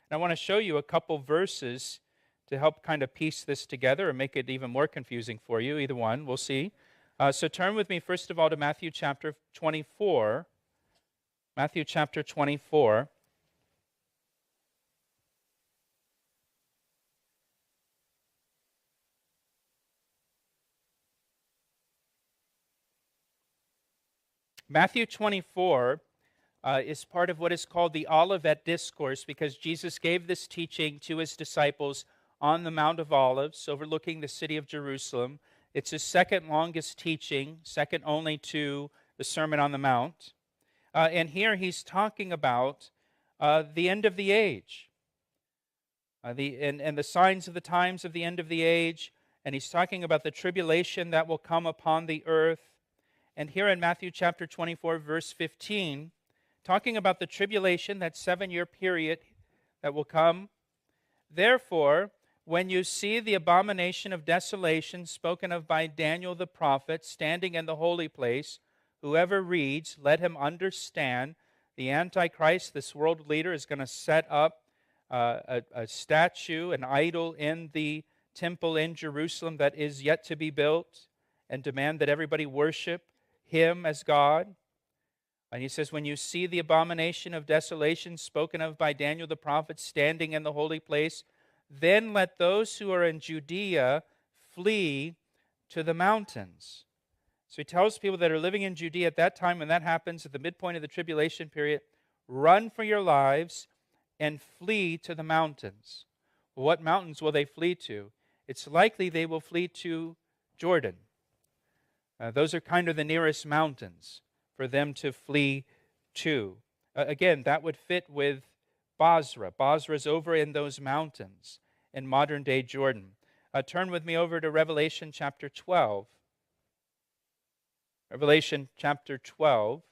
And I want to show you a couple verses to help kind of piece this together or make it even more confusing for you. Either one, we'll see. So turn with me, first of all, to Matthew chapter 24. Matthew chapter 24. Matthew 24 is part of what is called the Olivet Discourse, because Jesus gave this teaching to his disciples on the Mount of Olives, overlooking the city of Jerusalem. It's his second longest teaching, second only to the Sermon on the Mount. And here he's talking about the end of the age, and the signs of the times of the end of the age. And he's talking about the tribulation that will come upon the earth. And here in Matthew chapter 24, verse 15, talking about the tribulation, that 7-year period that will come. Therefore, when you see the abomination of desolation spoken of by Daniel the prophet standing in the holy place, whoever reads, let him understand. The Antichrist, this world leader, is going to set up a statue, an idol in the temple in Jerusalem that is yet to be built, and demand that everybody worship him as God. And he says, when you see the abomination of desolation spoken of by Daniel the prophet standing in the holy place, then let those who are in Judea flee to the mountains. So he tells people that are living in Judea at that time, when that happens, at the midpoint of the tribulation period, run for your lives and flee to the mountains. Well, what mountains will they flee to? It's likely they will flee to Jordan. Those are kind of the nearest mountains for them to flee to. Again, that would fit with Basra. Basra is over in those mountains in modern-day Jordan. Turn with me over to Revelation chapter 12. Revelation chapter 12.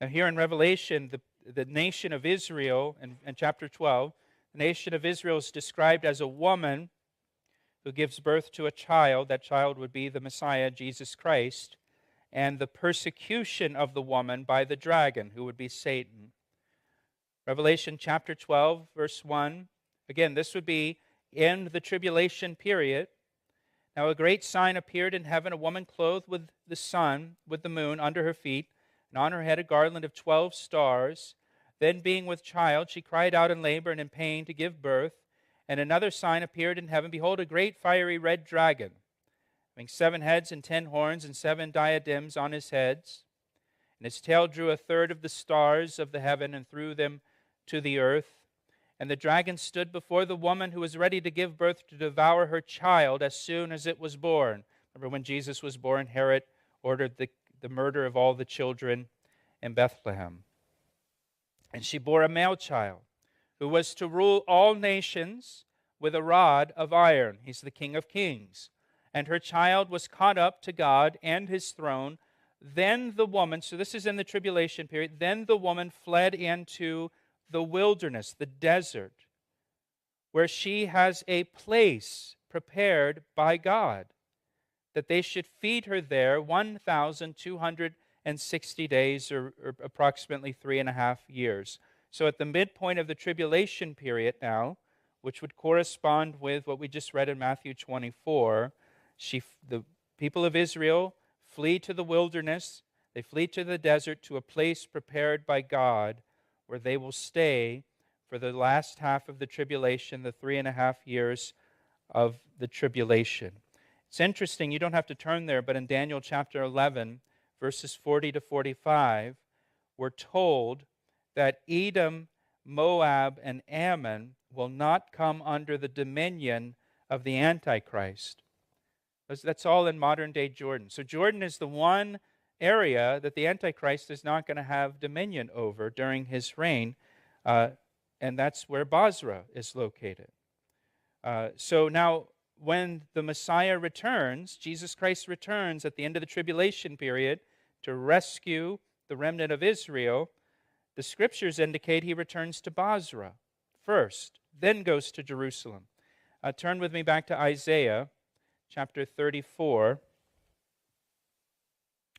Now here in Revelation, the nation of Israel, in chapter 12, the nation of Israel is described as a woman who gives birth to a child. That child would be the Messiah, Jesus Christ, and the persecution of the woman by the dragon, who would be Satan. Revelation chapter 12, verse 1. Again, this would be in the tribulation period. Now a great sign appeared in heaven, a woman clothed with the sun, with the moon under her feet, and on her head a garland of 12 stars. Then being with child, she cried out in labor and in pain to give birth. And another sign appeared in heaven. Behold, a great fiery red dragon, having 7 heads and 10 horns and 7 diadems on his heads. And his tail drew a third of the stars of the heaven and threw them to the earth. And the dragon stood before the woman who was ready to give birth to devour her child as soon as it was born. Remember when Jesus was born, Herod ordered the murder of all the children in Bethlehem. And she bore a male child who was to rule all nations with a rod of iron. He's the King of Kings. And her child was caught up to God and his throne. Then the woman, so this is in the tribulation period, then the woman fled into the wilderness, the desert, where she has a place prepared by God, that they should feed her there 1,260 days, or approximately 3.5 years. So at the midpoint of the tribulation period now, which would correspond with what we just read in Matthew 24, the people of Israel flee to the wilderness, they flee to the desert, to a place prepared by God, where they will stay for the last half of the tribulation, the 3.5 years of the tribulation. It's interesting, you don't have to turn there, but in Daniel chapter 11, verses 40 to 45, we're told that Edom, Moab, and Ammon will not come under the dominion of the Antichrist. That's all in modern-day Jordan. So Jordan is the one area that the Antichrist is not going to have dominion over during his reign, and that's where Basra is located. So now, when the Messiah returns, Jesus Christ returns at the end of the tribulation period to rescue the remnant of Israel, the Scriptures indicate he returns to Basra first, then goes to Jerusalem. Turn with me back to Isaiah chapter 34.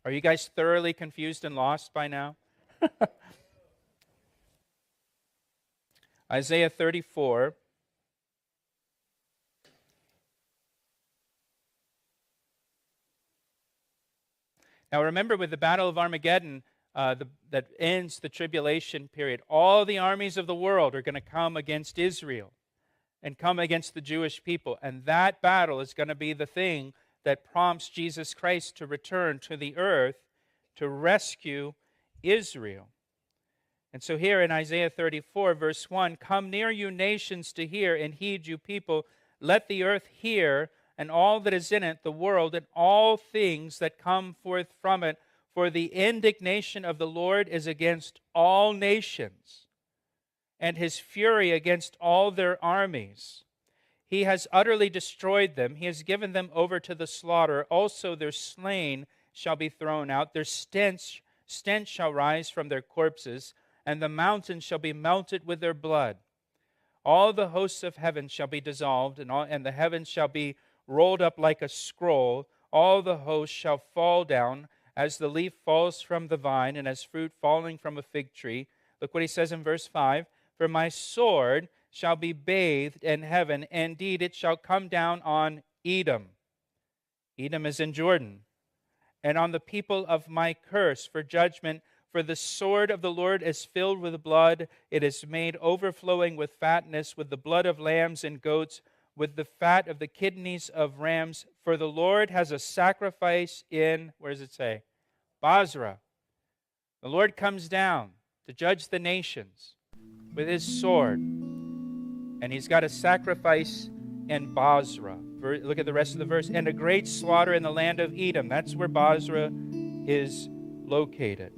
Are you guys thoroughly confused and lost by now? Isaiah 34. Now remember, with the Battle of Armageddon, that ends the tribulation period, all the armies of the world are going to come against Israel and come against the Jewish people. And that battle is going to be the thing that prompts Jesus Christ to return to the earth to rescue Israel. And so here in Isaiah 34, verse 1, "Come near, you nations, to hear, and heed, you people. Let the earth hear, and all that is in it, the world, and all things that come forth from it. For the indignation of the Lord is against all nations, and his fury against all their armies. He has utterly destroyed them. He has given them over to the slaughter. Also their slain shall be thrown out. Their stench shall rise from their corpses, and the mountains shall be melted with their blood. All the hosts of heaven shall be dissolved, and the heavens shall be rolled up like a scroll. All the hosts shall fall down, as the leaf falls from the vine, and as fruit falling from a fig tree." Look what he says in verse 5. "For my sword shall be bathed in heaven. Indeed, it shall come down on Edom." Edom is in Jordan. "And on the people of my curse for judgment. For the sword of the Lord is filled with blood. It is made overflowing with fatness, with the blood of lambs and goats, with the fat of the kidneys of rams. For the Lord has a sacrifice in," where does it say? Basra. The Lord comes down to judge the nations with his sword. And he's got a sacrifice in Basra. Look at the rest of the verse. "And a great slaughter in the land of Edom." That's where Basra is located.